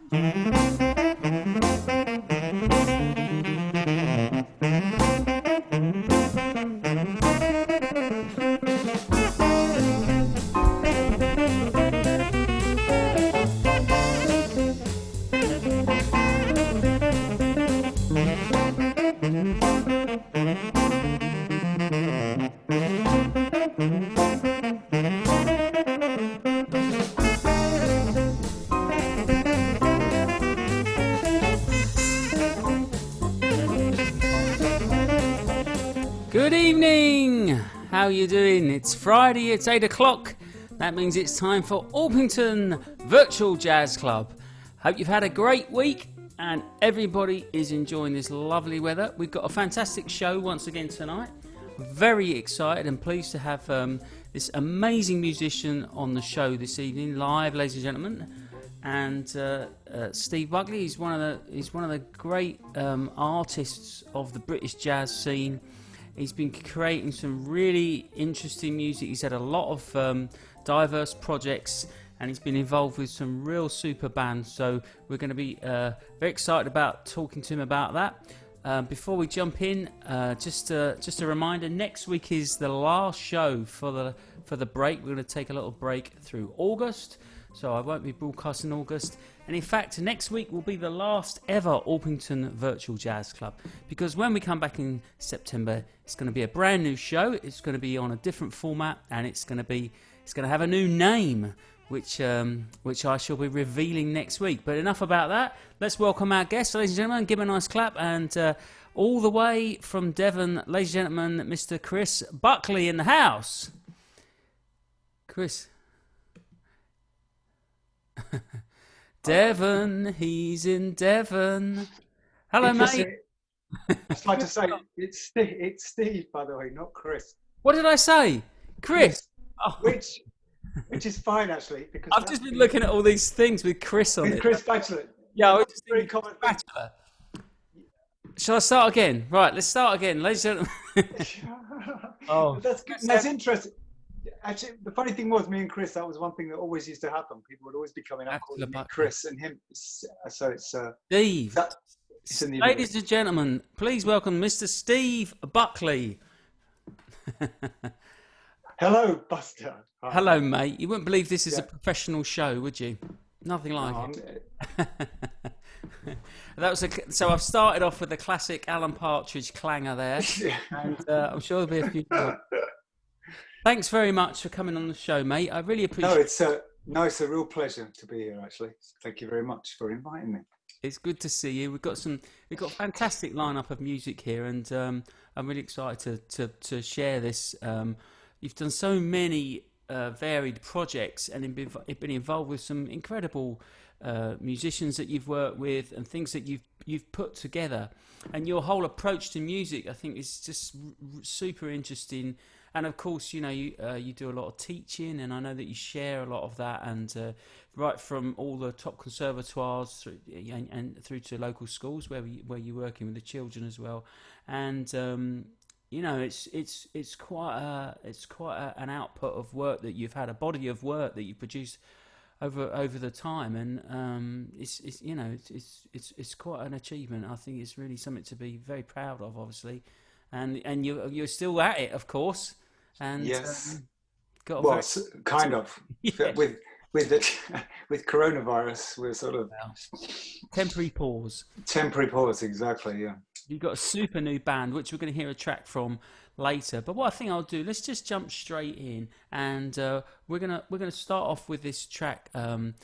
Good evening. How are you doing? It's Friday, it's 8 o'clock. That means it's time for Orpington Virtual Jazz Club. Hope you've had a great week and everybody is enjoying this lovely weather. We've got a fantastic show once again tonight. Very excited and pleased to have this amazing musician on the show this evening, live, ladies and gentlemen. And Steve Buckley, he's one of the great artists of the British jazz scene. He's been creating some really interesting music. He's had a lot of diverse projects and he's been involved with some real super bands. So we're going to be very excited about talking to him about that. Before we jump in, just a reminder, next week is the last show for the break. We're going to take a little break through August. So I won't be broadcasting in August. And in fact, next week will be the last ever Orpington Virtual Jazz Club. Because when we come back in September, it's going to be a brand new show. It's going to be on a different format, and it's going to have a new name, which I shall be revealing next week. But enough about that. Let's welcome our guest, ladies and gentlemen. Give him a nice clap. And all the way from Devon, ladies and gentlemen, Mr. Chris Buckley in the house. Chris. Devon, he's in Devon. Hello, mate. I'd like to say it's Steve, by the way, not Chris. What did I say? Chris. Oh. Which is fine actually, because I've just been looking at all these things with Chris on it. Chris Bachelor. Yeah, I was just very common Bachelor. Shall I start again? Right, let's start again, ladies and gentlemen. Oh, that's interesting. Actually, the funny thing was, me and Chris, that was one thing that always used to happen. People would always be coming up calling me Chris and him. So it's Steve. Ladies and gentlemen, please welcome Mr. Steve Buckley. Hello, Buster. Hi. Hello, mate. You wouldn't believe this is a professional show, would you? Nothing like it. So I've started off with the classic Alan Partridge clanger there, and I'm sure there'll be a few more. Thanks very much for coming on the show, mate. I really appreciate it. It's a real pleasure to be here, actually. Thank you very much for inviting me. It's good to see you. We've got a fantastic lineup of music here, and I'm really excited to share this. You've done so many varied projects and been involved with some incredible musicians that you've worked with and things that you've put together. And your whole approach to music, I think, is just super interesting. And of course, you know, you do a lot of teaching, and I know that you share a lot of that, and right from all the top conservatoires and through to local schools where you're working with the children as well. And you know, it's quite an output of work that you've had, a body of work that you've produced over the time, and it's quite an achievement. I think it's really something to be very proud of, obviously. And you're still at it, of course. And yes, kind of. Yeah. With coronavirus, we're sort of temporary pause. Temporary pause, exactly. Yeah. You've got a super new band, which we're going to hear a track from later. But what I think I'll do, let's just jump straight in, and we're gonna start off with this track. This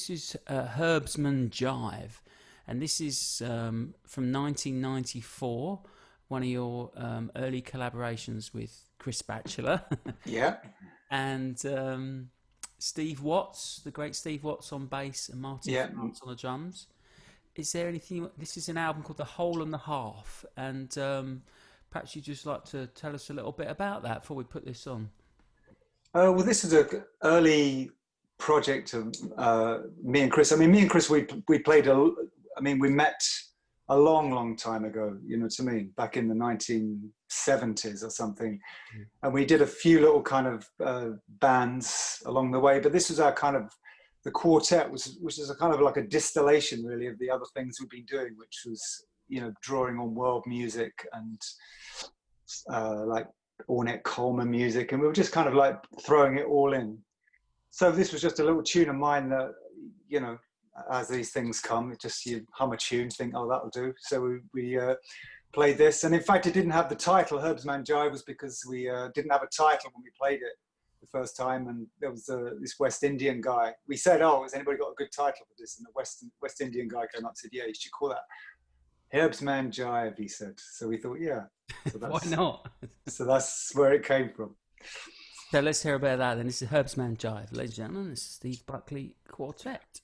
is Herbsman Jive. And this is from 1994, one of your early collaborations with Chris Batchelor. Yeah. And Steve Watts, the great Steve Watts on bass, and Martin Watts on the drums. Is there anything? This is an album called The Whole and the Half, and perhaps you'd just like to tell us a little bit about that before we put this on. Well, this is an early project of me and Chris. I mean, me and Chris, we played we met a long time ago, you know what I mean, back in the 1970s or something. And we did a few little kind of bands along the way, but this was our kind of the quartet which is a kind of like a distillation really of the other things we've been doing, which was, you know, drawing on world music and like Ornette Coleman music, and we were just kind of like throwing it all in. So this was just a little tune of mine that, you know, as these things come, it just, you hum a tune, think, oh, that'll do. So we played this, and in fact it didn't have the title Herbsman Jive, was because we didn't have a title when we played it the first time, and there was this West Indian guy. We said, oh, has anybody got a good title for this? And the West Indian guy came up and said, yeah, you should call that Herbsman Jive, he said. So we thought, yeah. So Why not? So that's where it came from. So let's hear about that then. This is Herbsman Jive. Ladies and gentlemen, this is the Buckley Quartet.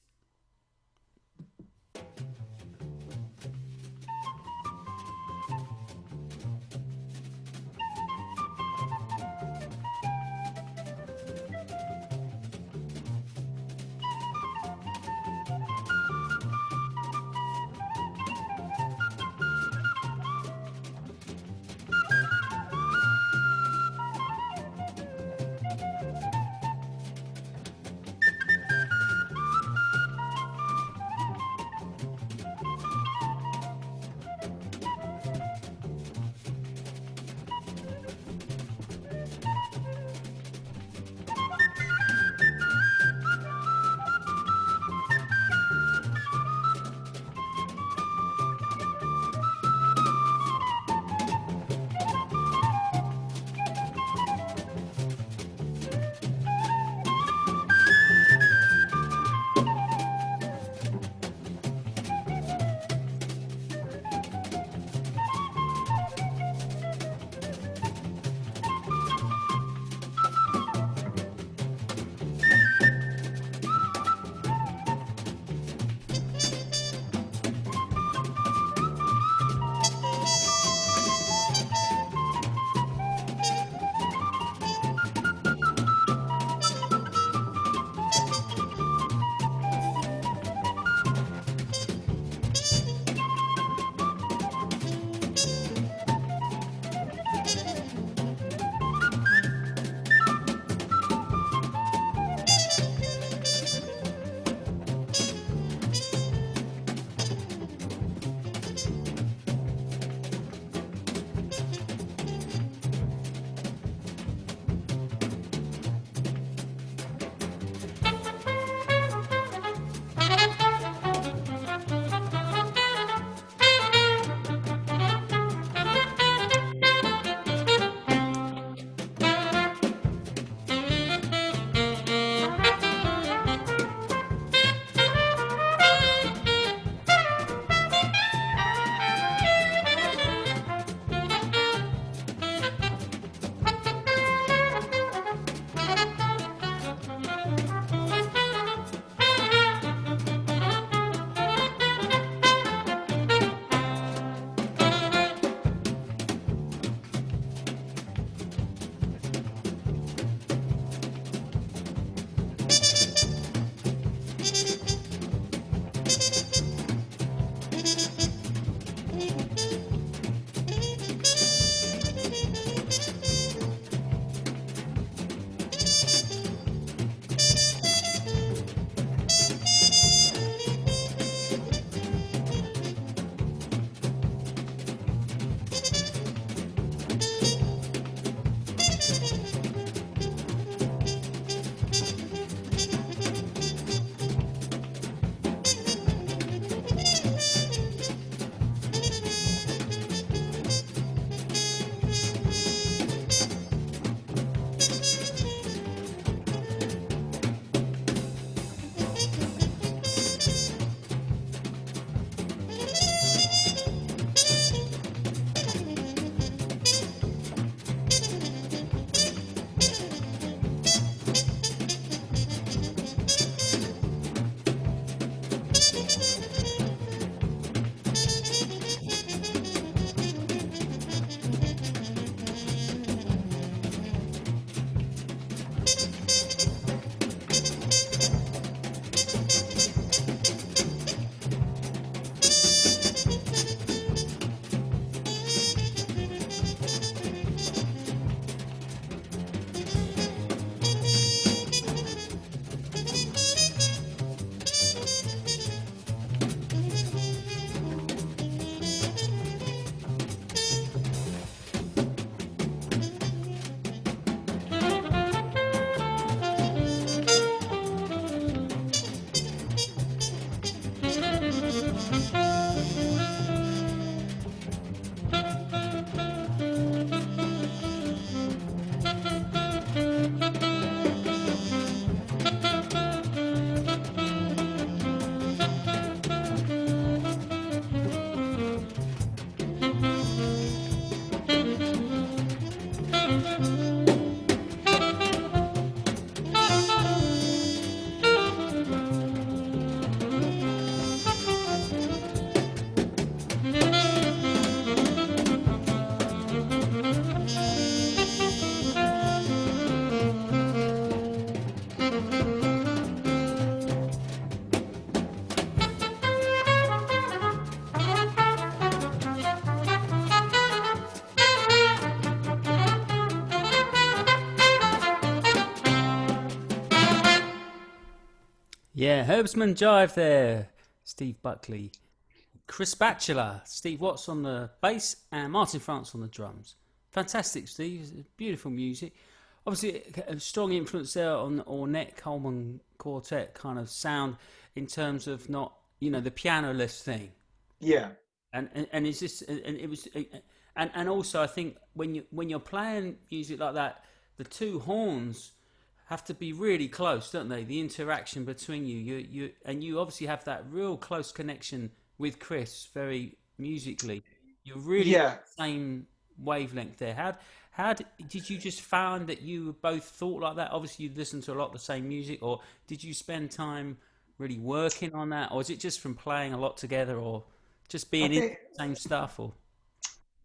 Yeah, Herbsman Jive there. Steve Buckley. Chris Batchelor, Steve Watts on the bass, and Martin France on the drums. Fantastic, Steve. Beautiful music. Obviously, a strong influence there on the Ornette Coleman Quartet kind of sound in terms of not, the piano-less thing. Yeah. And it's just, and it was, and also I think when you're playing music like that, the two horns have to be really close, don't they? The interaction between you obviously have that real close connection with Chris, very musically. You're really Yeah. the same wavelength there. Did you just find that you both thought like that? Obviously, you listen to a lot of the same music, or did you spend time really working on that, or is it just from playing a lot together, or just I being in think the same stuff, or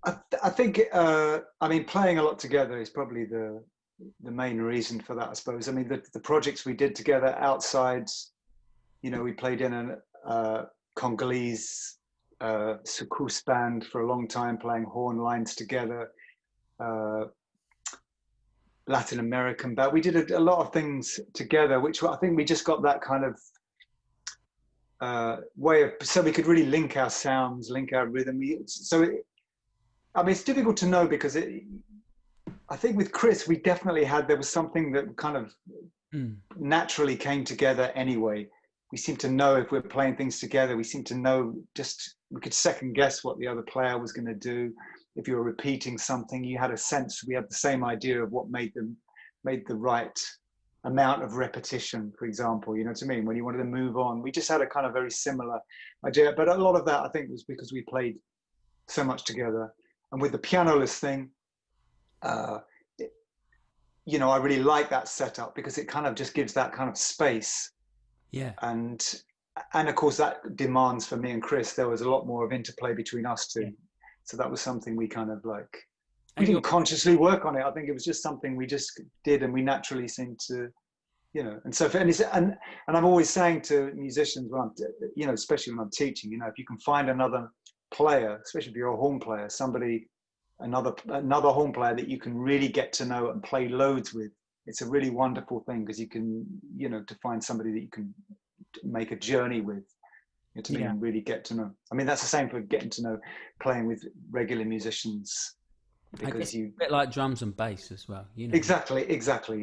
I think I mean playing a lot together is probably the main reason for that, I suppose. I mean the projects we did together outside, we played in a Congolese soukous band for a long time, playing horn lines together. Uh, Latin American band. We did a lot of things together, which I think we just got that kind of way of, so we could really link our sounds, link our rhythm. I mean, it's difficult to know because I think with Chris, there was something that kind of naturally came together anyway. We seem to know if we're playing things together, we seem to know we could second guess what the other player was going to do. If you were repeating something, you had a sense, we had the same idea of what made the right amount of repetition, for example, you know what I mean? When you wanted to move on, we just had a kind of very similar idea. But a lot of that, I think, was because we played so much together. And with the pianoless thing, I really like that setup because it kind of just gives that kind of space. yeah, And of course, that demands for me and Chris, there was a lot more of interplay between us two. yeah. So that was something we kind of like, we And you're didn't consciously work on it. I think it was just something we just did, and we naturally seemed to, and so and I'm always saying to musicians when I'm, especially when I'm teaching, if you can find another player, especially if you're a horn player, another horn player that you can really get to know and play loads with, it's a really wonderful thing because you can, to find somebody that you can make a journey with. To me, and really get to know. I mean, that's the same for getting to know, playing with regular musicians, I because guess a bit like drums and bass as well, exactly,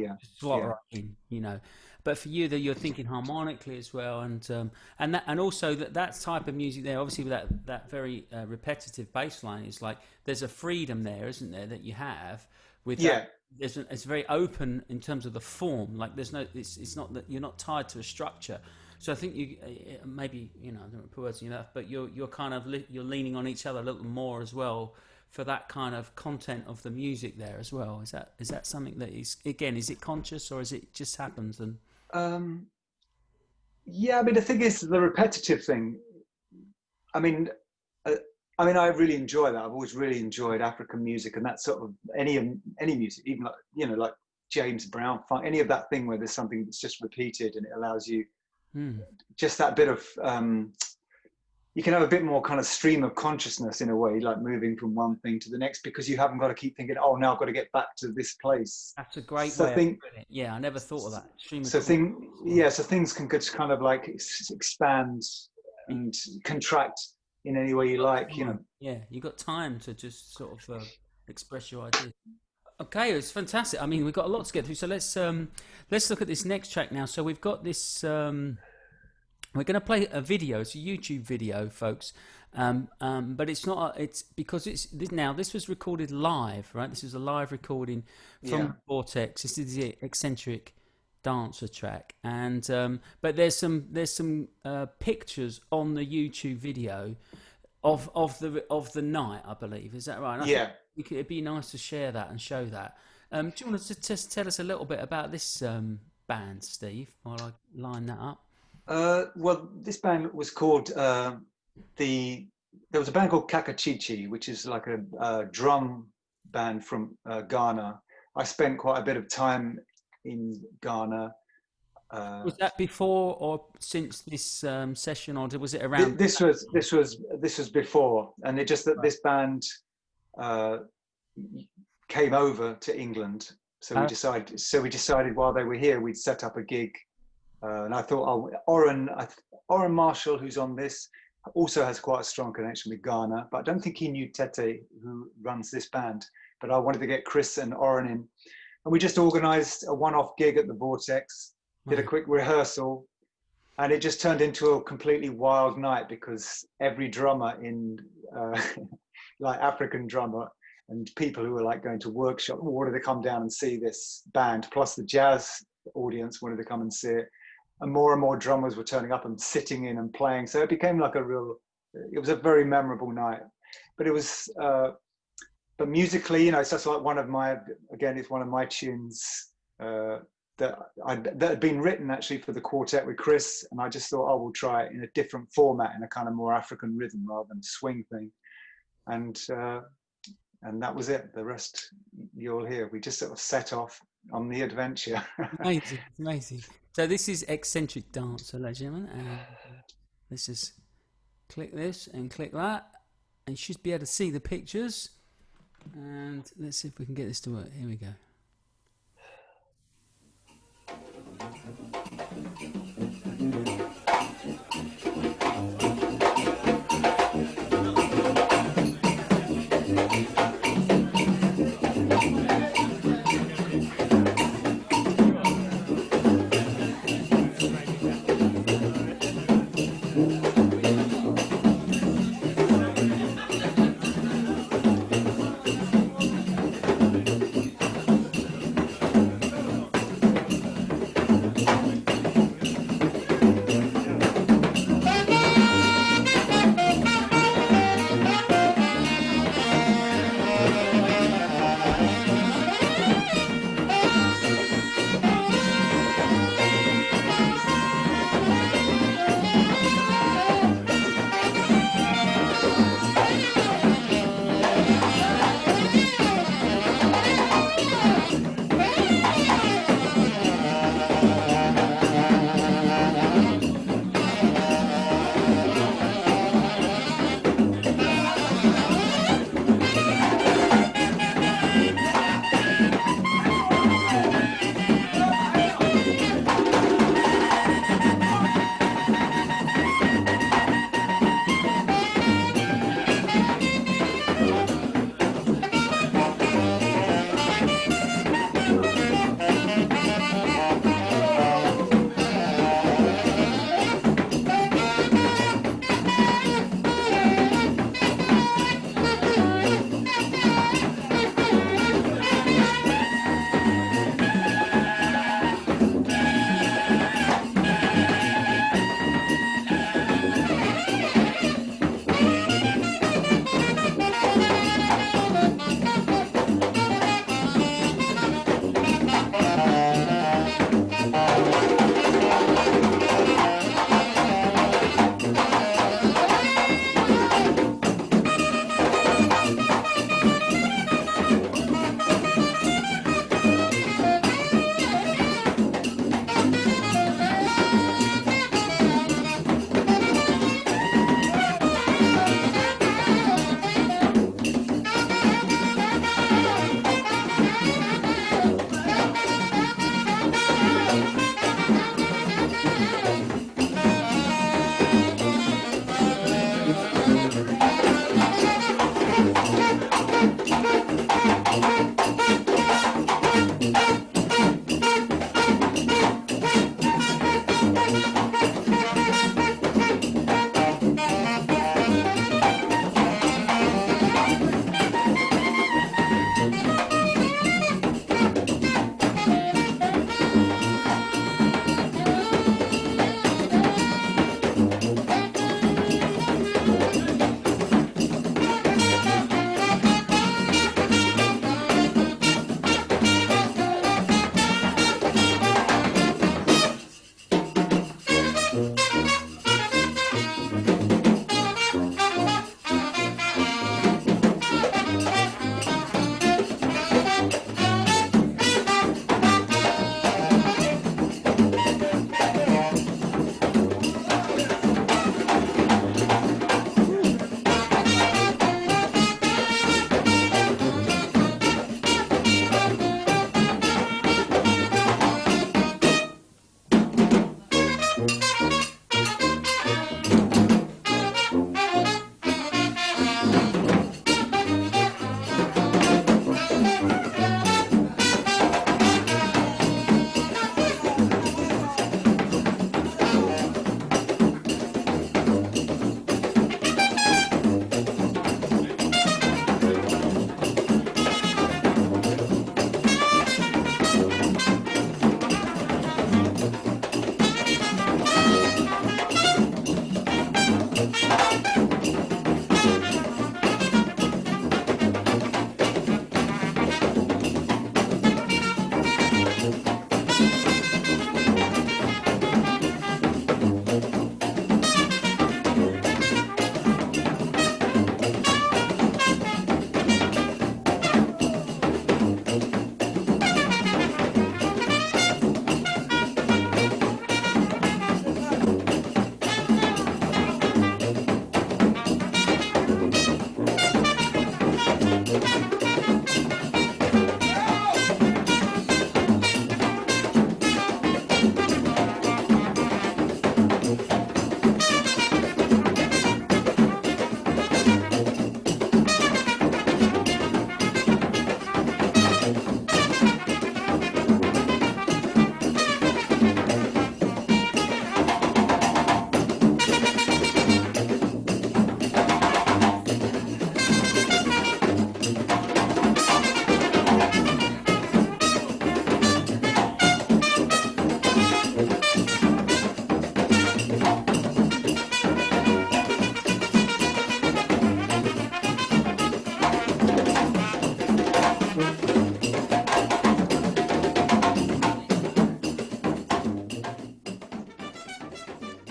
yeah, just slot yeah, right in. But for you, that you're thinking harmonically as well, and also that type of music there, obviously with that very repetitive bass line, is like there's a freedom there, isn't there, that you have with yeah, that. It's very open in terms of the form. Like it's not that you're not tied to a structure. So I think you maybe I don't want to put words in your mouth, but you're kind of you're leaning on each other a little more as well for that kind of content of the music there as well. Is that something that is it conscious, or is it just happens? And um, yeah. I mean, the thing is, the repetitive thing. I mean, uh, I really enjoy that. I've always really enjoyed African music and that sort of any music, even like James Brown, funk, any of that thing where there's something that's just repeated and it allows you just that bit of you can have a bit more kind of stream of consciousness in a way, like moving from one thing to the next, because you haven't got to keep thinking, oh, now I've got to get back to this place. that's a great way of putting it. Yeah, I never thought of that. So things can just kind of like expand and contract in any way you like, Yeah, you got time to just sort of express your ideas. Okay, it's fantastic. I mean, we've got a lot to get through, so let's look at this next track now. So we've got this We're going to play a video. It's a YouTube video, folks. But it's not. It's because now. This was recorded live, right? This is a live recording from Vortex. This is the Eccentric Dancer track, and but there's some pictures on the YouTube video of the night, I believe. Is that right? I think it'd be nice to share that and show that. Do you want to just tell us a little bit about this band, Steve, while I line that up? Well, this band was called there was a band called Kakachichi, which is like a drum band from Ghana. I spent quite a bit of time in Ghana. Was that before or since this session, or was it around? This was before, and it just that this band came over to England, so we decided while they were here we'd set up a gig. And I thought, Oren Marshall, who's on this, also has quite a strong connection with Ghana, but I don't think he knew Tete, who runs this band. But I wanted to get Chris and Oren in. And we just organised a one-off gig at the Vortex, did a quick rehearsal, and it just turned into a completely wild night because every drummer in, like African drummer, and people who were like going to workshop wanted to come down and see this band, plus the jazz audience wanted to come and see it. And more drummers were turning up and sitting in and playing. So it became like it was a very memorable night. But it was, but musically, it's just like it's one of my tunes that had been written actually for the quartet with Chris. And I just thought, we'll try it in a different format, in a kind of more African rhythm rather than swing thing. And that was it. The rest you'll hear. We just sort of set off on the adventure. Amazing. So this is Eccentric Dancer, ladies and gentlemen. And let's just click this and click that. And you should be able to see the pictures. And let's see if we can get this to work. Here we go.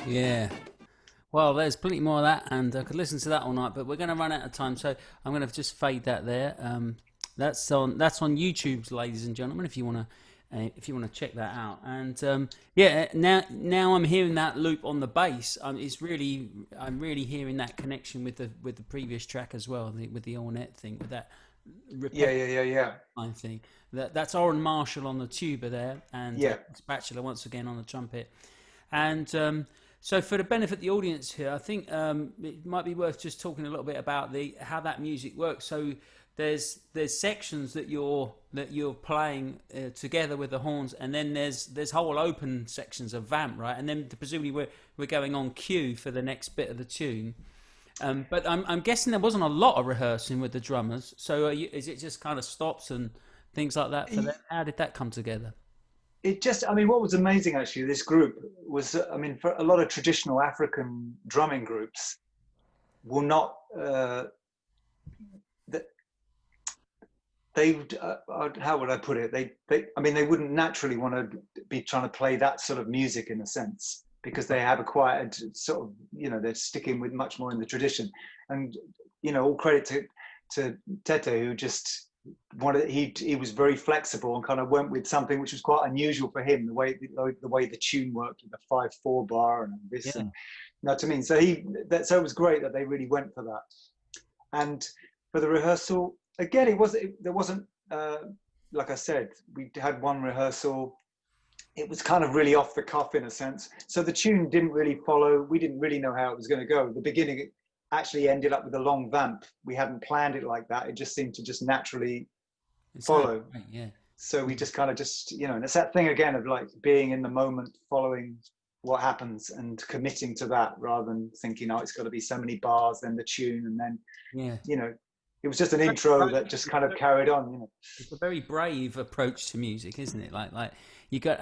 Yeah. Well, there's plenty more of that, and I could listen to that all night. But we're going to run out of time, so I'm going to just fade that there. That's on YouTube, ladies and gentlemen. If you want to check that out, and yeah, now I'm hearing that loop on the bass. I'm really hearing that connection with the previous track as well, with the Ornette thing, with that Yeah. thing. That's Orrin Marshall on the tuba there, and Yeah. Spatula once again on the trumpet, and. So, for the benefit of the audience here, I think it might be worth just talking a little bit about how that music works. So, there's sections that you're playing together with the horns, and then there's whole open sections of vamp, right? And then presumably we're going on cue for the next bit of the tune. But I'm guessing there wasn't a lot of rehearsing with the drummers. So, is it just kind of stops and things like that for them? How did that come together? What was amazing actually, this group was, for a lot of traditional African drumming groups will not, how would I put it? They wouldn't naturally want to be trying to play that sort of music in a sense, because they have acquired sort of, they're sticking with much more in the tradition. And, all credit to Tete, who just, he was very flexible and kind of went with something which was quite unusual for him, the way the tune worked with the 5/4 bar and this, Yeah. and you know what I mean. So it was great that they really went for that. And for the rehearsal, again, there wasn't like I said, we had one rehearsal. It was kind of really off the cuff in a sense. So the tune didn't really follow. We didn't really know how it was going to go. The beginning actually ended up with a long vamp. We hadn't planned it like that. It just seemed to just naturally follow. Right, yeah. So we just kind of and it's that thing again of like being in the moment, following what happens and committing to that rather than thinking, oh, it's got to be so many bars, then the tune, and then, it was just an intro that just kind of carried on. It's a very brave approach to music, isn't it? Like you got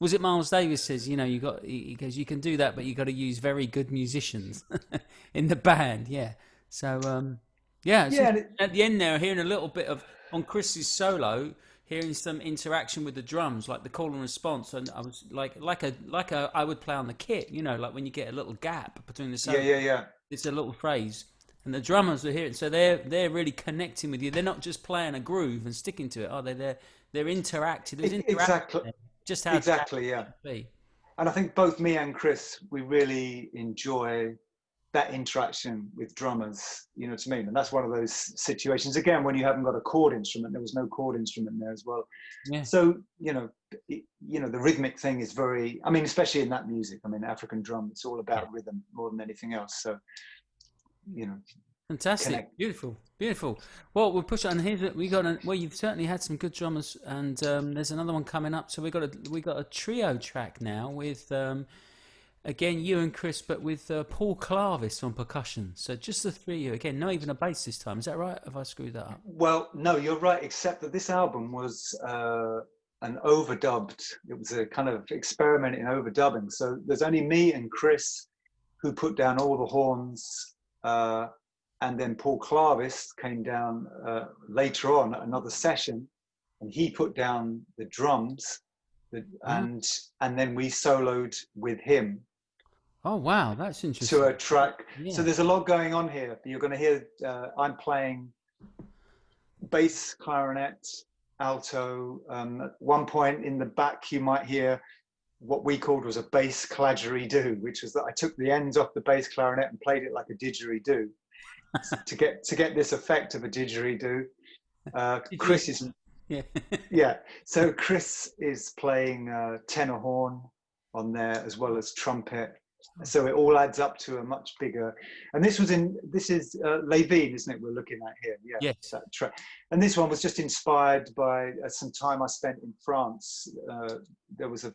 was it Miles Davis says, he goes, you can do that, but you got to use very good musicians in the band. Yeah. So at the end there, hearing a little bit of on Chris's solo, hearing some interaction with the drums, like the call and response, and I was like I would play on the kit, like when you get a little gap between the solo. Yeah. It's a little phrase. And the drummers are hearing, so they're really connecting with you. They're not just playing a groove and sticking to it, are they? They're interacting. There's exactly. There. Just how exactly, yeah. Be. And I think both me and Chris, we really enjoy that interaction with drummers. You know what I mean? And that's one of those situations. Again, when you haven't got a chord instrument, there was no chord instrument there as well. Yeah. So the rhythmic thing is very. Especially in that music. African drum. It's all about rhythm more than anything else. So. Fantastic, connect. Beautiful. Well, we'll push it on. You've certainly had some good drummers, and there's another one coming up. So we got a trio track now with again you and Chris, but with Paul Clavis on percussion. So just the three of you again. Not even a bass this time. Is that right? Have I screwed that up? Well, no, you're right. Except that this album was an overdubbed. It was a kind of experiment in overdubbing. So there's only me and Chris who put down all the horns, and then Paul Clarvis came down later on at another session, and he put down the drums, and then we soloed with him. Oh wow, that's interesting. To a track. Yeah. So there's a lot going on here. You're going to hear I'm playing bass, clarinet, alto. At one point in the back, you might hear what we called was a bass cladgeridoo, which was that I took the ends off the bass clarinet and played it like a didgeridoo to get this effect of a didgeridoo. Chris is yeah. So Chris is playing tenor horn on there as well as trumpet. So it all adds up to a much bigger. And this is Levine, isn't it? We're looking at here. Yeah. Yes. And this one was just inspired by some time I spent in France. There was a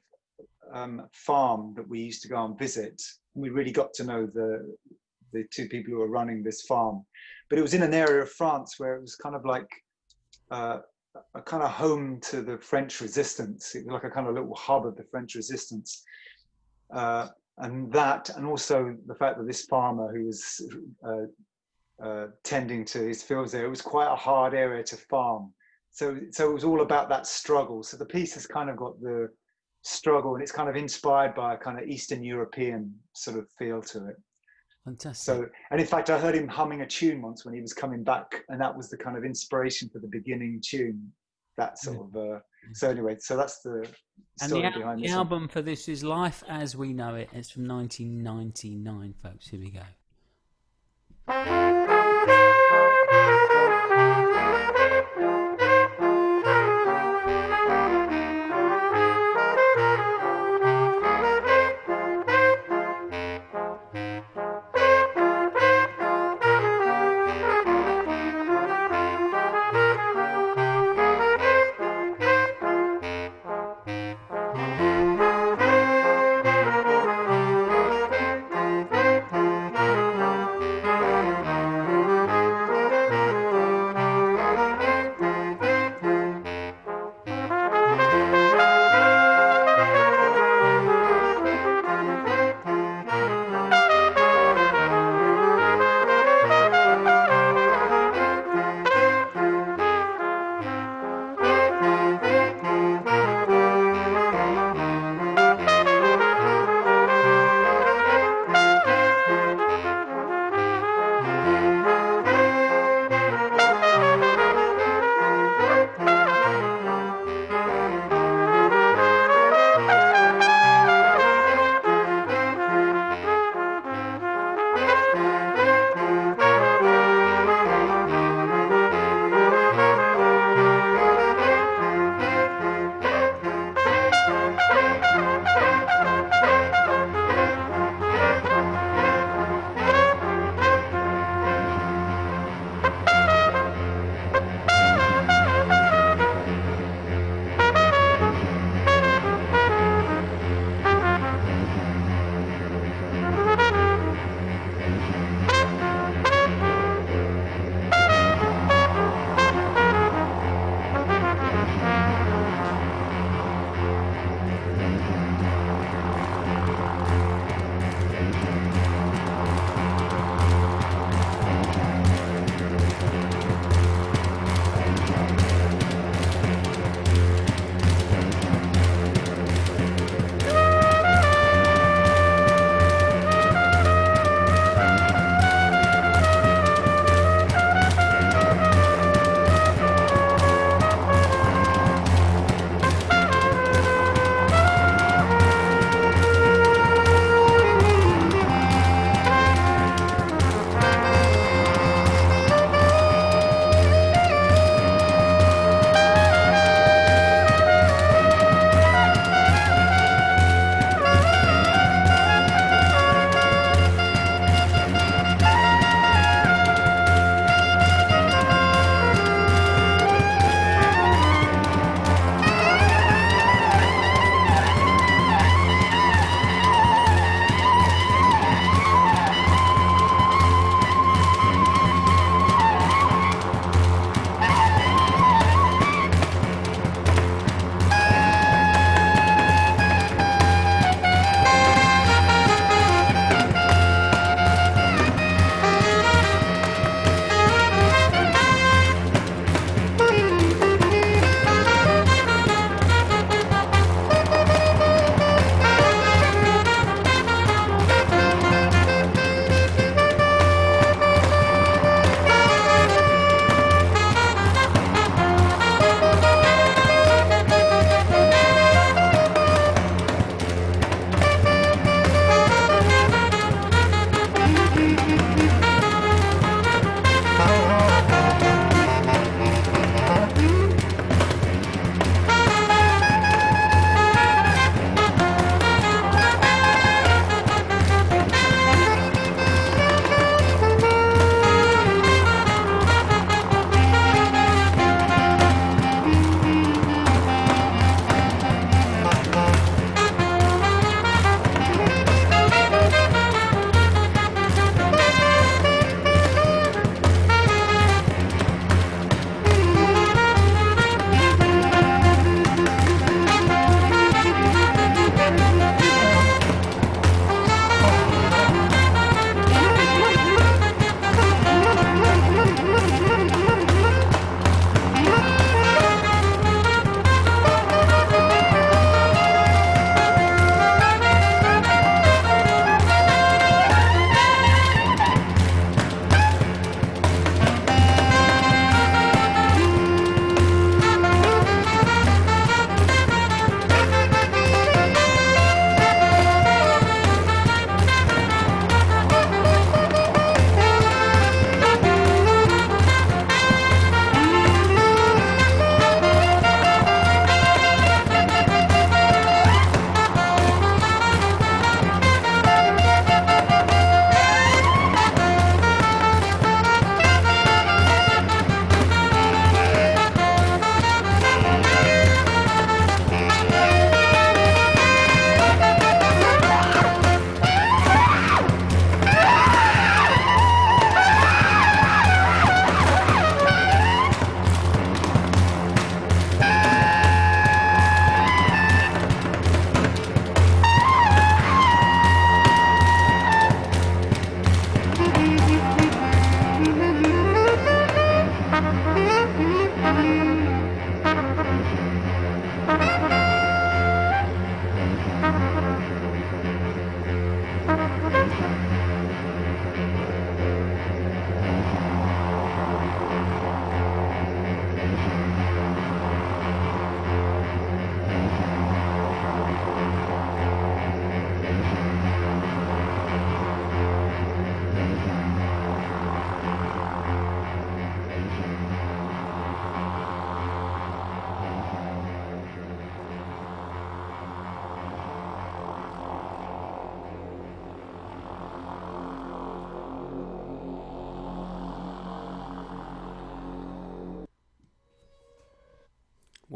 farm that we used to go and visit. We really got to know the two people who were running this farm. But it was in an area of France where it was kind of like a kind of home to the French resistance. It was like a kind of little hub of the French resistance. And also the fact that this farmer who was tending to his fields there, it was quite a hard area to farm. So it was all about that struggle. So the piece has kind of got the struggle, and it's kind of inspired by a kind of Eastern European sort of feel to it. Fantastic. So, and in fact, I heard him humming a tune once when he was coming back, and that was the kind of inspiration for the beginning tune. That sort of. So anyway, so that's the story behind this. The album for this is Life as We Know It. It's from 1999, folks. Here we go.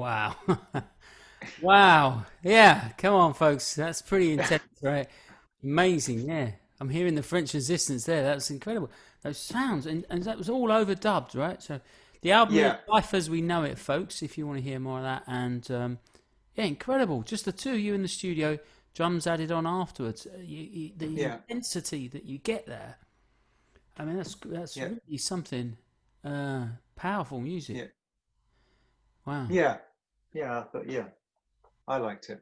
Wow. Wow. Yeah. Come on, folks. That's pretty intense, right? Amazing. Yeah. I'm hearing the French resistance there. That's incredible. Those sounds, and that was all overdubbed, right? So the album is Yeah, Life as We Know It, folks, if you want to hear more of that. And yeah, incredible. Just the two of you in the studio, drums added on afterwards. The yeah, intensity that you get there. I mean, that's yeah, really something. Powerful music. yeah, Wow. yeah, yeah. But yeah, I liked it.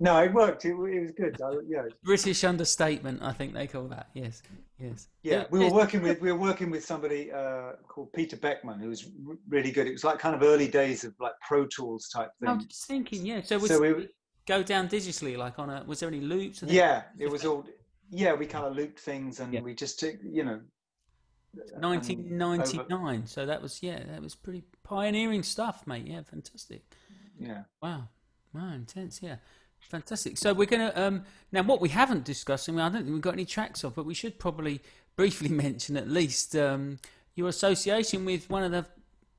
No, it worked. It was good. Yeah, British understatement, I think they call that. Yes, yes. yeah. We were working with somebody called Peter Beckman, who was really good. It was like kind of early days of like Pro Tools type I was thing. just thinking, yeah. So So was we, go down digitally, like on a? Was there any loops and things? yeah, it was all. Yeah, we kind of looped things, Yeah, and we just took, you know, and over. 1999. So that was that was pretty pioneering stuff, mate. Yeah, fantastic. Yeah, Wow, wow, intense. Yeah, fantastic. So we're gonna now what we haven't discussed. I mean, I don't think we've got any tracks off, but we should probably briefly mention at least your association with one of the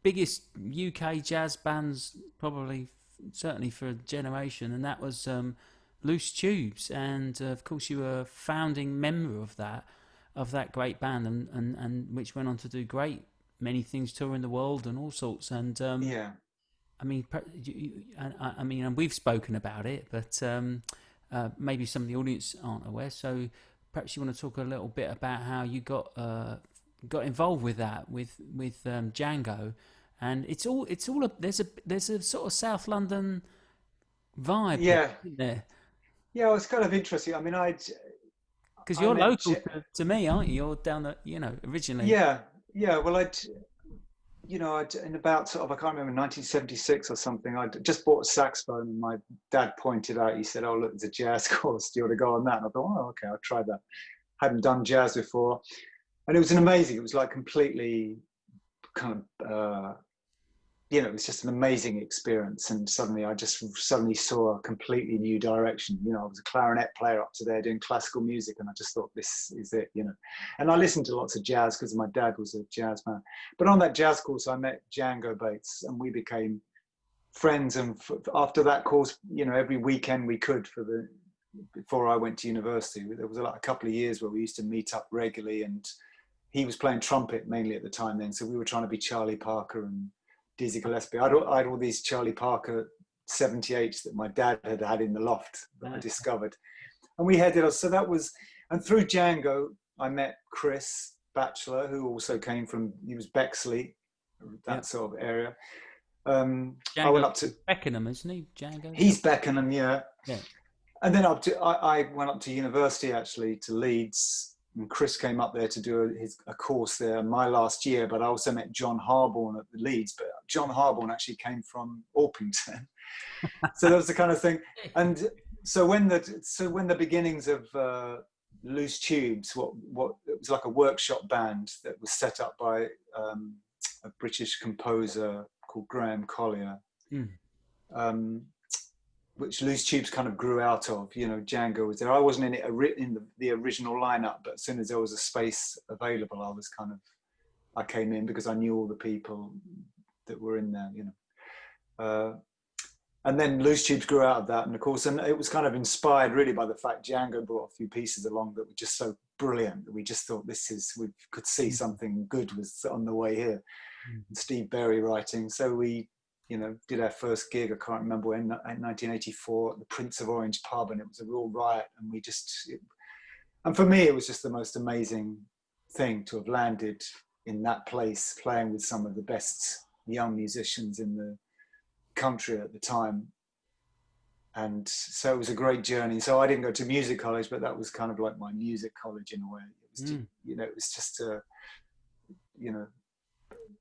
biggest UK jazz bands, probably certainly for a generation, and that was Loose Tubes, and of course you were a founding member of that great band, and which went on to do great many things, touring the world and all sorts. And yeah. I mean, I mean, and we've spoken about it, but maybe some of the audience aren't aware. So perhaps you want to talk a little bit about how you got involved with that with Django, and there's a sort of South London vibe there, Yeah, isn't there? yeah, it was kind of interesting. I mean, Because I you're met, local to me, aren't you? You're down the, originally. yeah, yeah. Well, in about sort of, I can't remember, 1976 or something. I just bought a saxophone, and my dad pointed out. He said, "Oh, look, there's a jazz course. Do you want to go on that?" And I thought, "Oh, okay, I'll try that." Hadn't done jazz before, and it was an amazing. It was like completely kind of. It was just an amazing experience. And suddenly I just suddenly saw a completely new direction. I was a clarinet player up to there doing classical music, and I just thought, this is it. And I listened to lots of jazz because my dad was a jazz man. But on that jazz course, I met Django Bates, and we became friends. And after that course, every weekend we could before I went to university, there was a couple of years where we used to meet up regularly, and he was playing trumpet mainly at the time then. So we were trying to be Charlie Parker and Dizzy Gillespie. I had all these Charlie Parker 78s that my dad had in the loft that I discovered. And we headed off. So that was, and through Django, I met Chris Batchelor, who also he was Bexley, that sort of area. I went up to Beckenham, isn't he? Django? He's Beckenham, yeah. Yeah. And then I went up to university, actually, to Leeds. And Chris came up there to do a course there my last year, but I also met John Harborne at the Leeds. But John Harborne actually came from Orpington, so that was the kind of thing. And so when the beginnings of Loose Tubes, what it was like a workshop band that was set up by a British composer called Graham Collier. Mm. Which Loose Tubes kind of grew out of. Django was there. I wasn't in the original lineup, but as soon as there was a space available, I came in because I knew all the people that were in there. And then Loose Tubes grew out of that, and of course, and it was kind of inspired really by the fact Django brought a few pieces along that were just so brilliant that we just thought we could see something good was on the way here. And Steve Berry writing, so we did our first gig, I can't remember when, in 1984 at the Prince of Orange pub, and it was a real riot. And and for me, it was just the most amazing thing to have landed in that place, playing with some of the best young musicians in the country at the time. And so it was a great journey. So I didn't go to music college, but that was kind of like my music college in a way. It was, it was just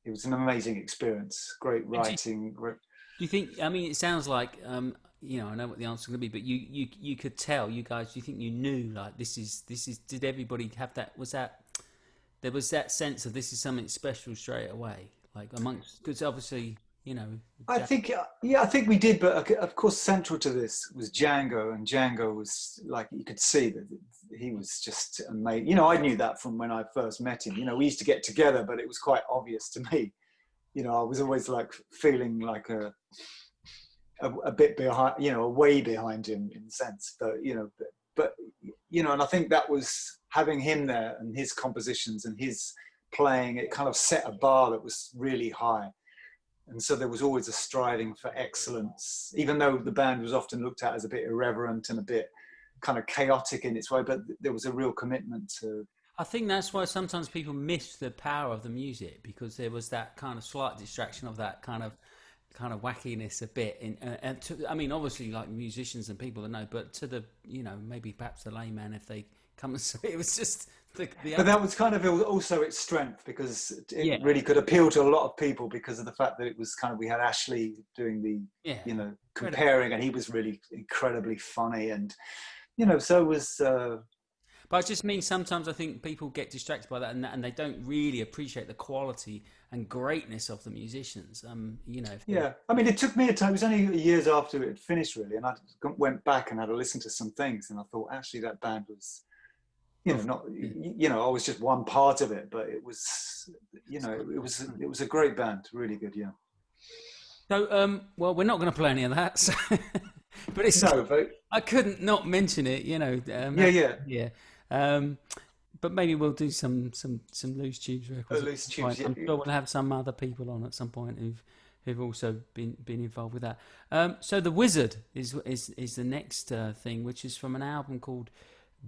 it was an amazing experience. Great writing. Do you think? I mean, it sounds like I know what the answer is going to be, but you could tell, you guys. Do you think you knew, like, this is? Did everybody have that? There was that sense of this is something special straight away, like amongst, because obviously I think we did, but of course central to this was Django, and Django was like, you could see that he was just amazing. I knew that from when I first met him. We used to get together, but it was quite obvious to me I was always like feeling like a bit behind, way behind him in a sense. But and I think that was having him there and his compositions and his playing. It kind of set a bar that was really high, and so there was always a striving for excellence, even though the band was often looked at as a bit irreverent and a bit kind of chaotic in its way. But there was a real commitment to. I think that's why sometimes people miss the power of the music, because there was that kind of slight distraction of that kind of wackiness a bit. And I mean, obviously, like musicians and people that know, but to the maybe perhaps the layman, if they come and say it was just but that was kind of also its strength, because it really could appeal to a lot of people because of the fact that it was kind of, we had Ashley doing the comparing, and he was really incredibly funny, and so was. But it just means sometimes I think people get distracted by that, and they don't really appreciate the quality and greatness of the musicians. Yeah, I mean, it took me a time. It was only years after it finished, really, and I went back and had a listen to some things, and I thought, actually, that band was, not, I was just one part of it, but it was, it was a great band, really good, yeah. So, well, we're not going to play any of that, so but it's I couldn't not mention it, yeah. But maybe we'll do some Loose Tubes records. Loose Tubes, yeah. I'm sure we'll have some other people on at some point who've also been involved with that. So The Wizard is the next thing, which is from an album called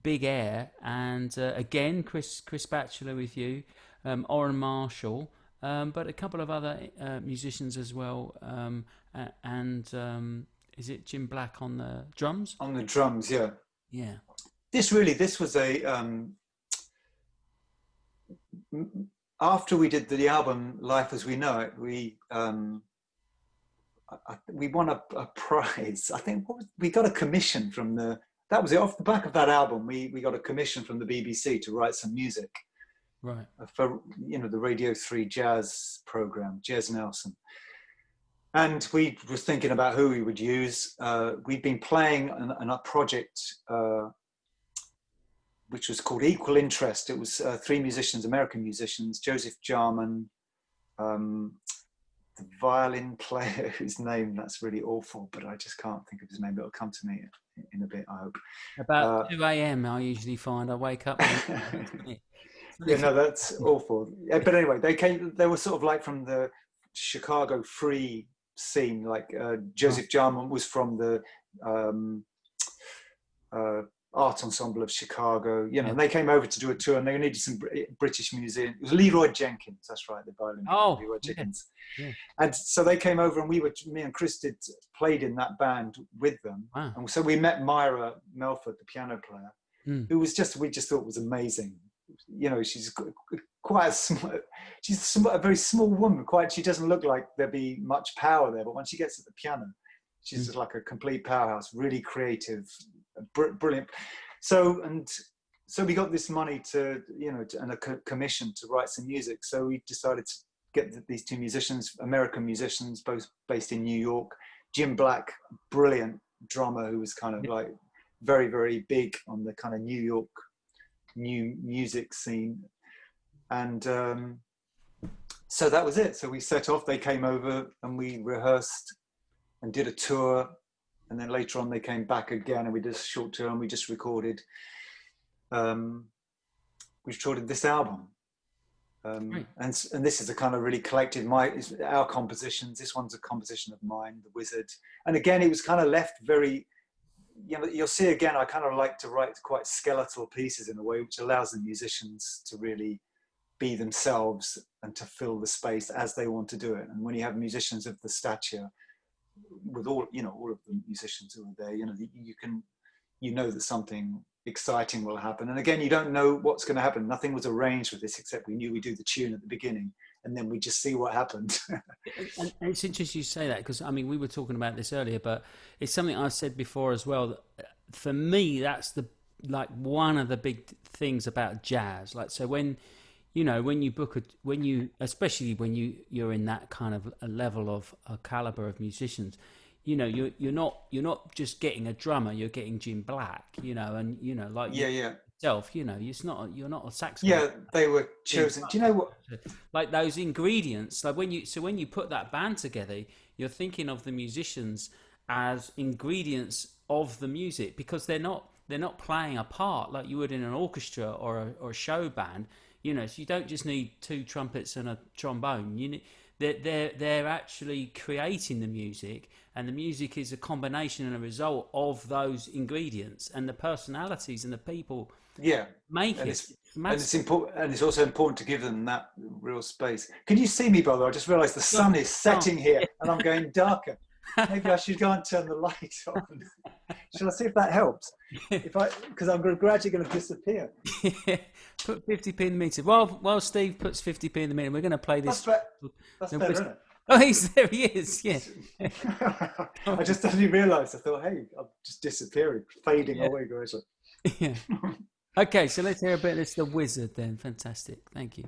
Big Air, and again Chris Batchelor with you, Orrin Marshall, but a couple of other musicians as well, and is it Jim Black on the drums? On the drums, yeah. Yeah. This was a after we did the album Life as We Know It, we won a prize. I think we got a commission from that was it. Off the back of that album, we got a commission from the BBC to write some music, right, for the Radio 3 jazz program, Jez Nelson. And we were thinking about who we would use. We'd been playing on a project which was called Equal Interest. It was 3 musicians, American musicians, Joseph Jarman, the violin player whose name, that's really awful, but I just can't think of his name. It'll come to me in a bit, I hope. About 2 a.m. I usually find I wake up. Yeah, no, that's awful. But anyway, they were sort of like from the Chicago free scene, like Joseph Jarman was from the art ensemble of Chicago, and they came over to do a tour, and they needed some British music. It was Leroy Jenkins, that's right, the violin. Leroy Jenkins. Yeah. And so they came over, and me and Chris played in that band with them. Wow. And so we met Myra Melford, the piano player, who was we just thought was amazing. She's quite she's a very small woman. She doesn't look like there'd be much power there, but when she gets at the piano, she's just like a complete powerhouse, really creative, brilliant. So we got this money and a commission to write some music. So we decided to get these 2 musicians, American musicians, both based in New York. Jim Black, brilliant drummer, who was kind of like very, very big on the kind of New York new music scene. And so that was it. So we set off, they came over, and we rehearsed and did a tour. And then later on, they came back again, and we did a short tour, and we just recorded. We recorded this album, and this is a kind of really collective. Our compositions. This one's a composition of mine, The Wizard. And again, it was kind of left very. You'll see again. I kind of like to write quite skeletal pieces in a way, which allows the musicians to really be themselves and to fill the space as they want to do it. And when you have musicians of the stature, with all of the musicians who are there, you know that something exciting will happen. And again, you don't know what's going to happen. Nothing was arranged with this, except we knew we'd do the tune at the beginning, and then we just see what happened. And it's interesting you say that, because I mean, we were talking about this earlier, but it's something I've said before as well. That for me, that's one of the big things about jazz. Like, so when you book especially when you're in that kind of a level of a caliber of musicians, you're not just getting a drummer, you're getting Jim Black, and itself. You know, you're not a saxophone. Yeah, they were chosen. Do you know what? Like those ingredients, like when you put that band together, you're thinking of the musicians as ingredients of the music, because they're not playing a part like you would in an orchestra or a show band. You know, so you don't just need two trumpets and a trombone. You need, they're actually creating the music, and the music is a combination and a result of those ingredients, and the personalities and the people Yeah, make and it. it's It's and it's massive. important, and it's also important to give them that real space. Can you see me, by the way? I just realised the sun is Oh, setting here, and I'm going darker. Maybe I should go and turn the light on. Shall I see if that helps? If I, because I'm gradually going to disappear. Put 50p in the meter. While Steve puts 50p in the meter, we're going to play That's this. better. That's better, isn't it? Oh, he's there. He is. Yeah. I just suddenly realised. I thought, hey, I'm just disappearing, fading Yeah. away, guys. Yeah. Okay, so let's hear a bit of this, The Wizard, then. Fantastic. Thank you.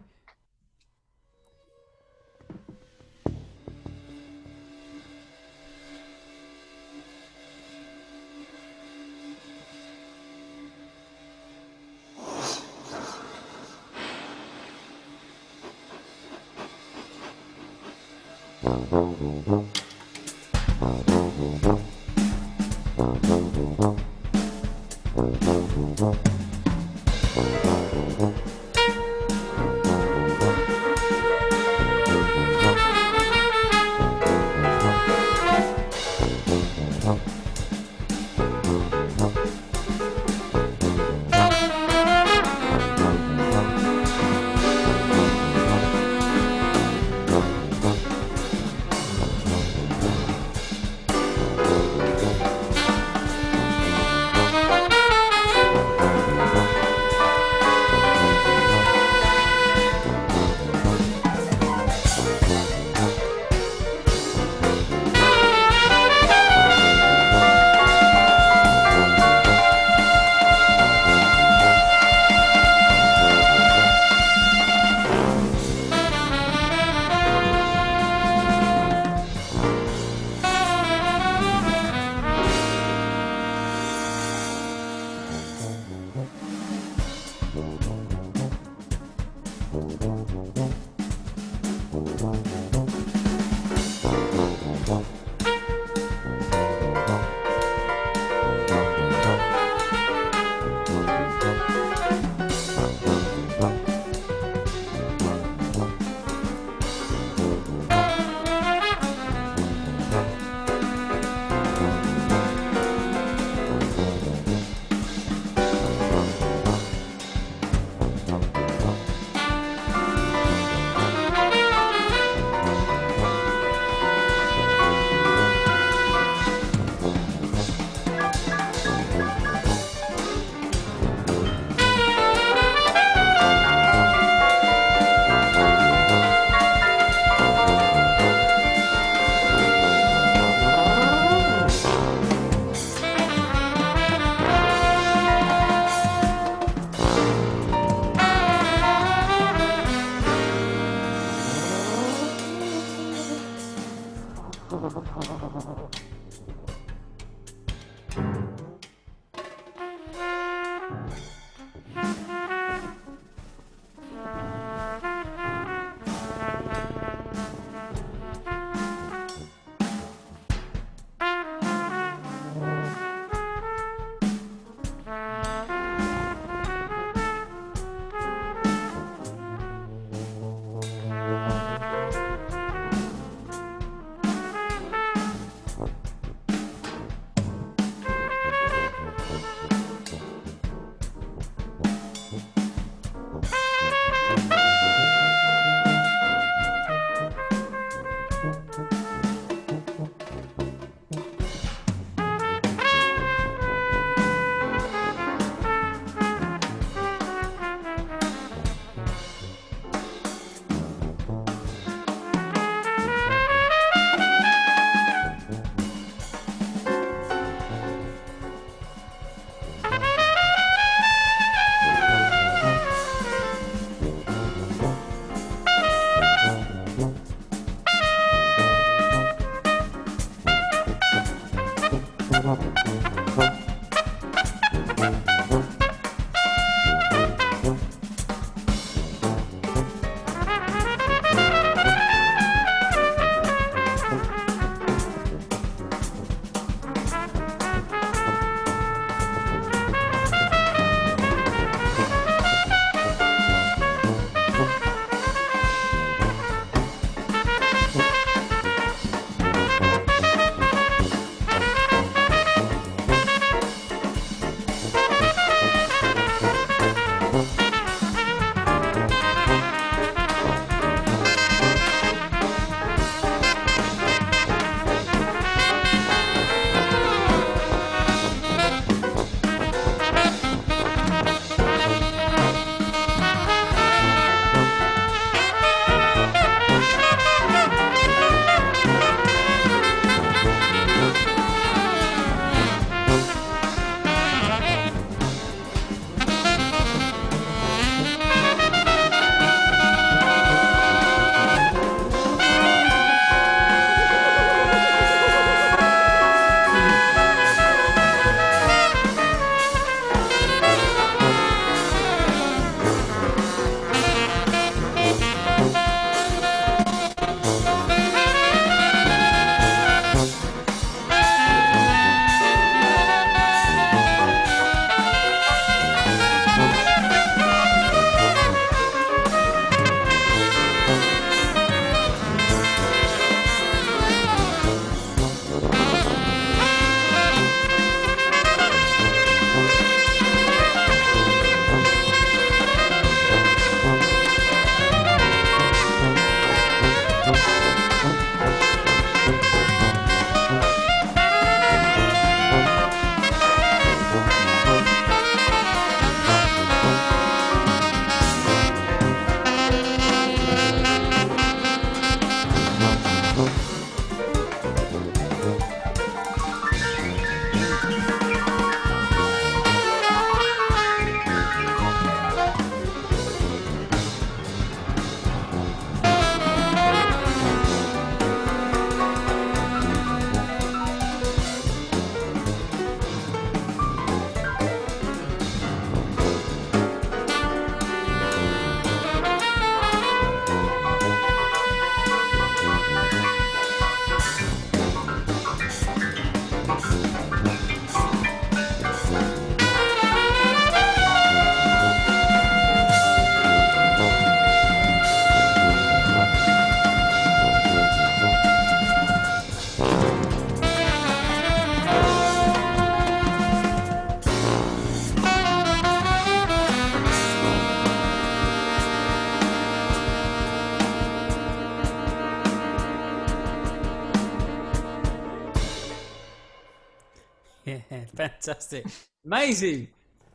Fantastic, amazing.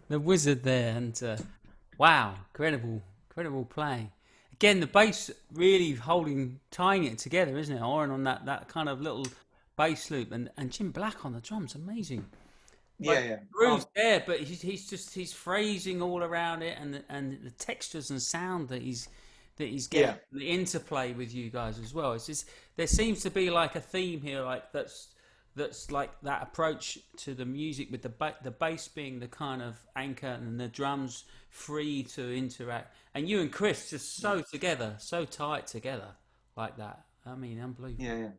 The wizard there, and wow, incredible playing. Again, the bass really tying it together, isn't it? Oren on that kind of little bass loop, and Jim Black on the drums, amazing. Yeah, But yeah. groove's there, but he's phrasing all around it, and the textures and sound that he's getting, Yeah, the interplay with you guys as well. It's just there seems to be like a theme here, like that's like that approach to the music with the bass being the kind of anchor and the drums free to interact. And you and Chris just so together, so tight together like that. I mean, yeah, unbelievable, yeah.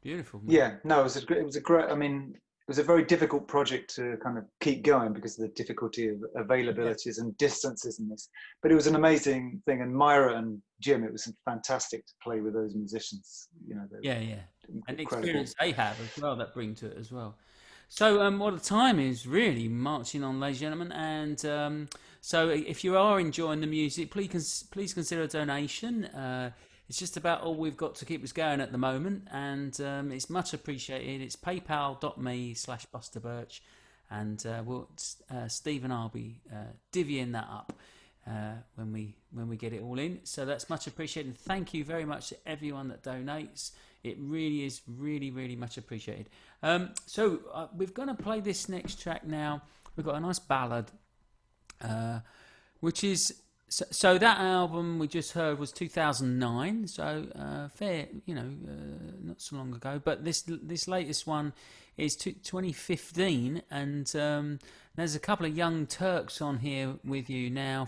beautiful, man. Yeah, no, it was a great. I mean, it was a very difficult project to kind of keep going because of the difficulty of Yeah, availabilities and distances in this. But it was an amazing thing, and Myra and Jim, it was fantastic to play with those musicians. You know, they're yeah. And the incredible. experience they have as well that bring to it as well. So, well, the time is really marching on, ladies and gentlemen, and so if you are enjoying the music, please consider a donation. It's just about all we've got to keep us going at the moment, and it's much appreciated. It's paypal.me/Buster Birch, and Steve and I'll be divvying that up when we get it all in. So that's much appreciated. Thank you very much to everyone that donates. It really is really much appreciated. So we're going to play this next track now. We've got a nice ballad, which is so that album we just heard was 2009. So fair, not so long ago. But this latest one is 2015, and there's a couple of young Turks on here with you now.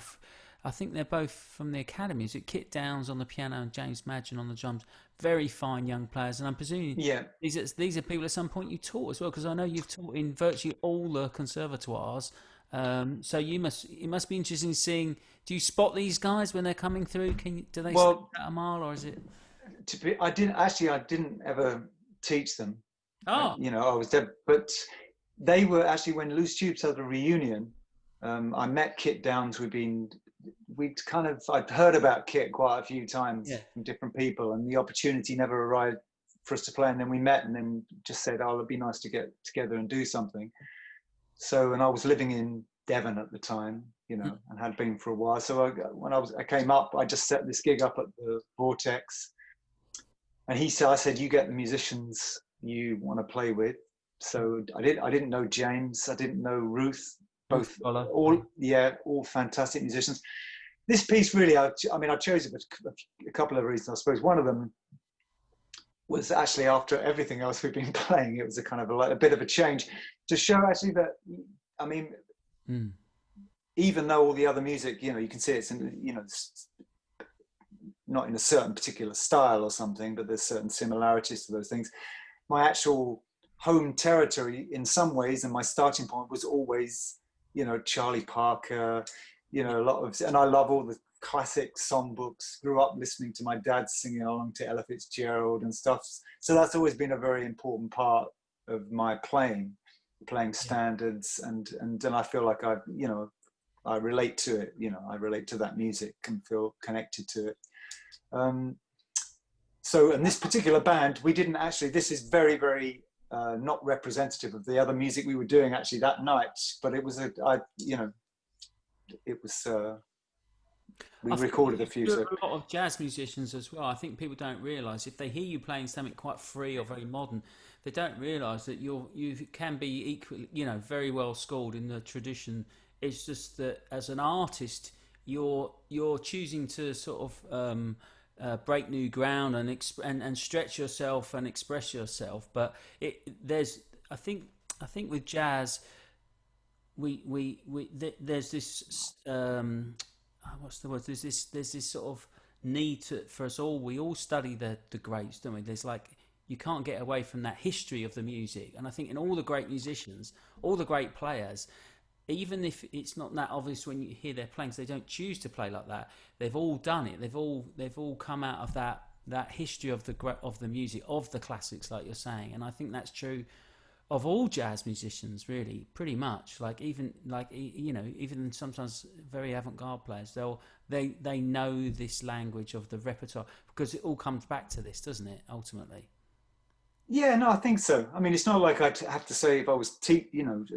I think they're both from the Academy. Is it Kit Downs on the piano and James Madgen on the drums? Very fine young players, and I'm presuming Yeah. these are people at some point you taught as well, because I know you've taught in virtually all the conservatoires. So it must be interesting seeing. Do you spot these guys when they're coming through? Do they stand Well, at a mile, or is it? I didn't ever teach them. Oh, I was there, but they were actually when Loose Tubes had a reunion. I met Kit Downs. I'd heard about Kit quite a few times yeah, from different people, and the opportunity never arrived for us to play. And then we met, and then just said, "Oh, it'd be nice to get together and do something." So, and I was living in Devon at the time, and had been for a while. So when I came up, I just set this gig up at the Vortex, and I said, "You get the musicians you want to play with." So I didn't know James, I didn't know Ruth, Ruth both Scholar. all fantastic musicians. This piece really, I chose it for a couple of reasons, I suppose. One of them was actually after everything else we've been playing, it was a kind of a bit of a change to show actually that, I mean, Mm. even though all the other music, you can see it's in, not in a certain particular style or something, but there's certain similarities to those things. My actual home territory in some ways, and my starting point was always, Charlie Parker, a lot of, and I love all the classic songbooks, grew up listening to my dad singing along to Ella Fitzgerald and stuff. So that's always been a very important part of my playing standards. And then I feel like I relate to it, I relate to that music and feel connected to it. So, and this particular band, we didn't actually, this is very, very not representative of the other music we were doing actually that night, but it was, we I think recorded a you few. do So, a lot of jazz musicians as well. I think people don't realise if they hear you playing something quite free or very modern, they don't realise that you can be equally, very well schooled in the tradition. It's just that as an artist, you're choosing to sort of break new ground and stretch yourself and express yourself. But I think with jazz, there's this what's the word? There's this sort of need for us all. We all study the greats, don't we? There's like you can't get away from that history of the music, and I think in all the great musicians, all the great players, even if it's not that obvious when you hear their playing, 'cause they don't choose to play like that. They've all done it. They've all come out of that history of the music, of the classics, like you're saying, and I think that's true of all jazz musicians, really, pretty much. Like even sometimes very avant-garde players, they know this language of the repertoire because it all comes back to this, doesn't it? Ultimately, Yeah, no, I think so. I mean, it's not like I'd have to say if I was,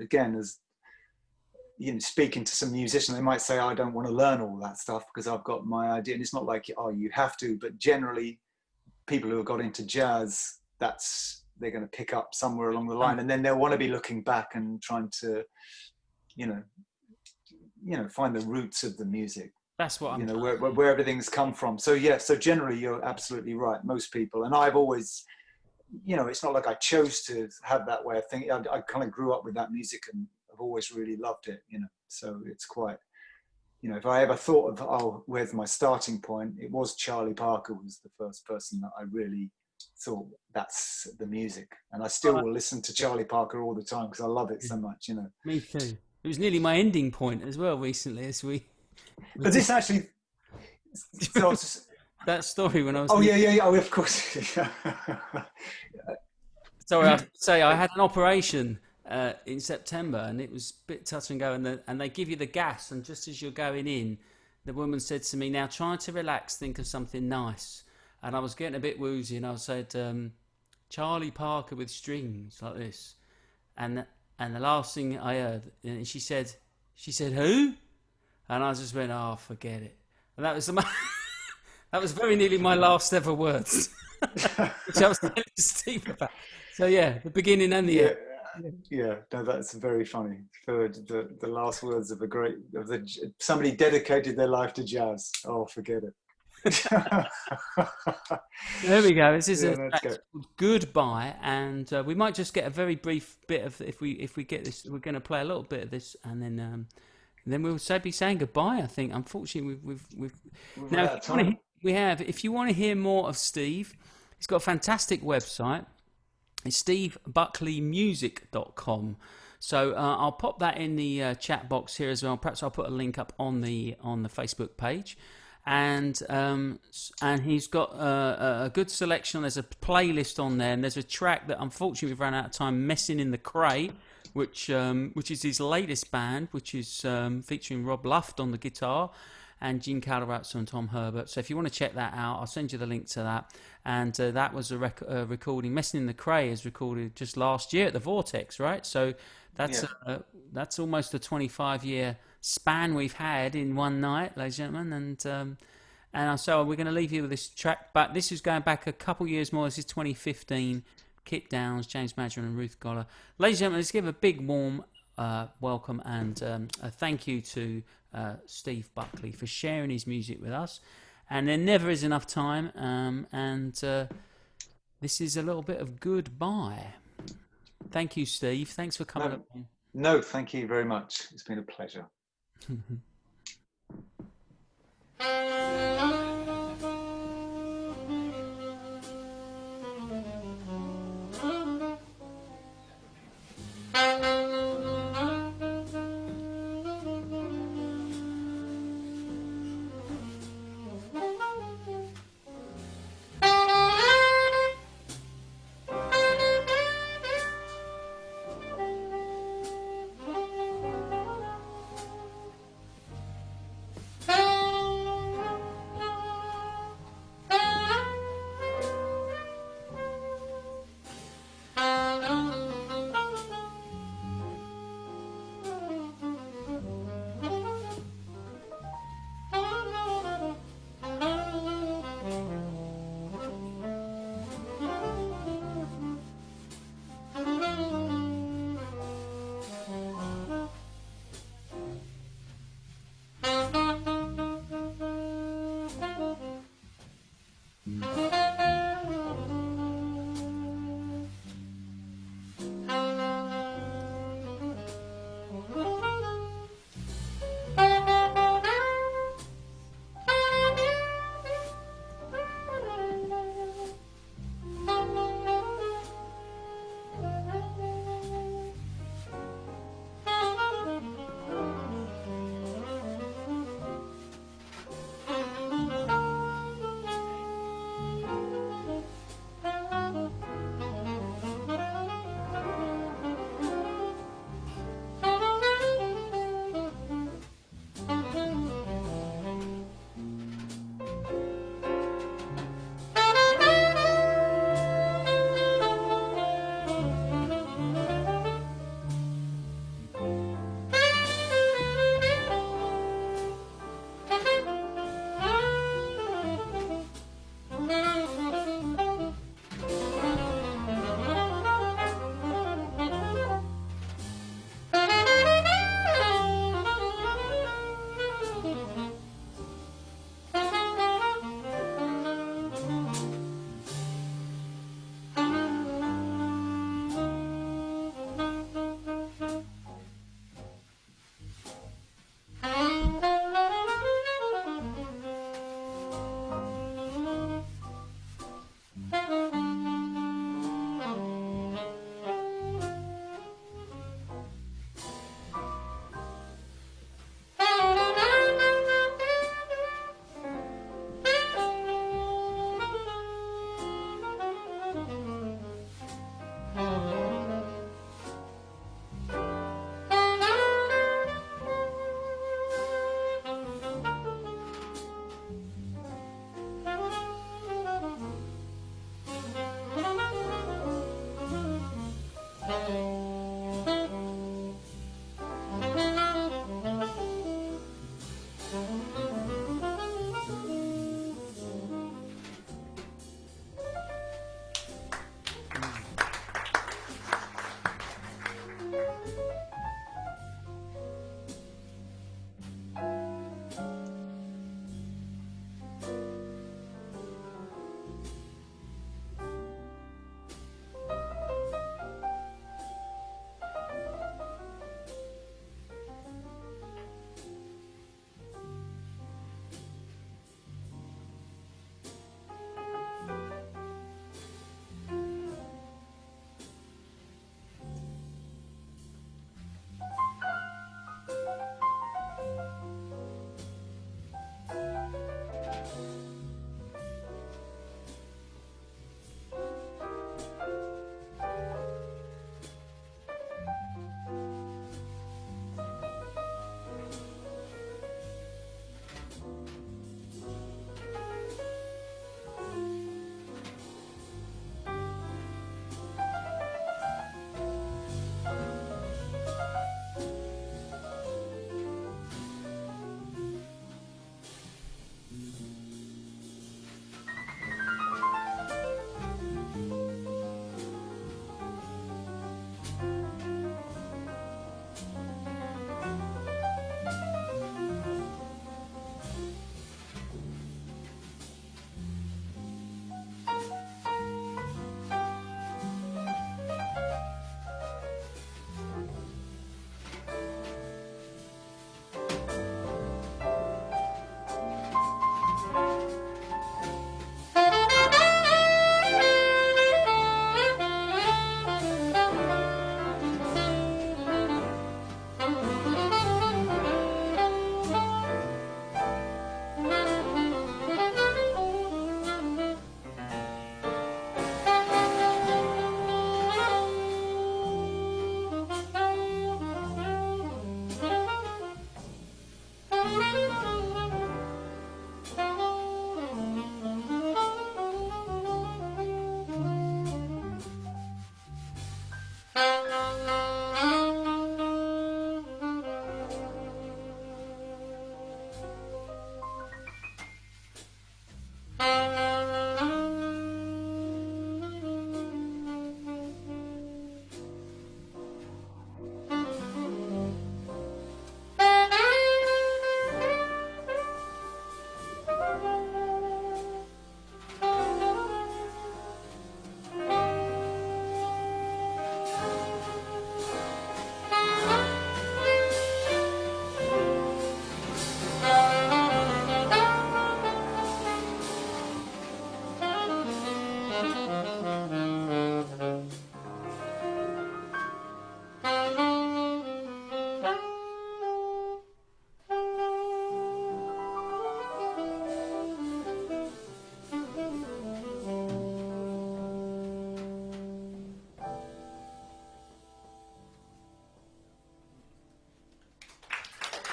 again, as speaking to some musician, they might say, I don't want to learn all that stuff because I've got my idea. And it's not like, oh, you have to, but generally people who have got into jazz, they're going to pick up somewhere along the line, and then they'll want to be looking back and trying to, you know, find the roots of the music. That's what I'm where everything's come from. So yeah, so generally you're absolutely right. Most people, and I've always, it's not like I chose to have that way of thinking. I kind of grew up with that music and I've always really loved it, so it's quite, if I ever thought of, oh, where's my starting point, it was Charlie Parker was the first person that I really thought that's the music. And I still will listen to Charlie Parker all the time because I love it so much, Me too. It was nearly my ending point as well recently as we... But this actually... So that story when I was... Oh, yeah. Oh, of course. Sorry, I had an operation in September, and it was a bit touch and go, and they give you the gas, and just as you're going in, the woman said to me, now try to relax, think of something nice. And I was getting a bit woozy, and I said, Charlie Parker with strings, like this. And the last thing I heard, and she said, who? And I just went, oh, forget it. And that was that was very nearly my last ever words, which I was telling Steve about. So yeah, the beginning and the end. Yeah, no, that's very funny. For the last words of somebody dedicated their life to jazz. Oh, forget it. There we go. This is Goodbye, and we might just get a very brief bit of if we get this. We're going to play a little bit of this, and then we'll be saying goodbye. I think. Unfortunately, we've now. If you want to hear more of Steve, he's got a fantastic website. It's stevebuckleymusic.com. So I'll pop that in the chat box here as well. Perhaps I'll put a link up on the Facebook page. And he's got a good selection. There's a playlist on there, and there's a track that unfortunately we've run out of time. Messing in the Cray, which is his latest band, which is featuring Rob Luft on the guitar and Gene Calderazzo and Tom Herbert. So if you want to check that out, I'll send you the link to that. And that was a recording. Messing in the Cray is recorded just last year at the Vortex, right? So that's almost a 25-year span we've had in one night, ladies and gentlemen. And so we're going to leave you with this track. But this is going back a couple years more. This is 2015. Kit Downs, James Madron and Ruth Goller. Ladies and gentlemen, let's give a big warm welcome and a thank you to Steve Buckley for sharing his music with us. And there never is enough time. This is a little bit of goodbye. Thank you, Steve. Thanks for coming up. No, thank you very much. It's been a pleasure.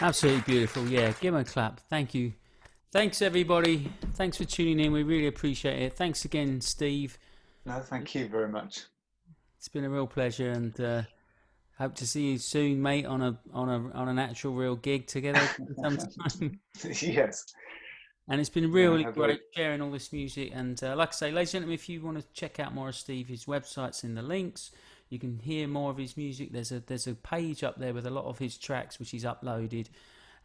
Absolutely beautiful. Yeah, give him a clap. Thank you. Thanks, everybody. Thanks for tuning in. We really appreciate it. Thanks again, Steve. No, thank you very much. It's been a real pleasure, and hope to see you soon, mate, on an actual real gig together sometime. Yes. And it's been really great sharing all this music. And like I say, ladies and gentlemen, if you want to check out more of Steve, his website's in the links. You can hear more of his music. There's a page up there with a lot of his tracks, which he's uploaded.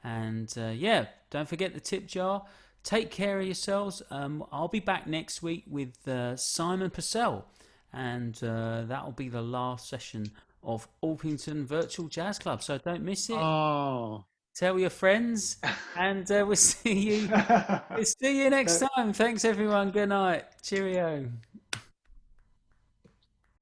And yeah, don't forget the tip jar. Take care of yourselves. I'll be back next week with Simon Purcell. And that'll be the last session of Orpington Virtual Jazz Club. So don't miss it. Oh. Tell your friends, and we'll see you. We'll see you next time. Thanks, everyone. Good night. Cheerio.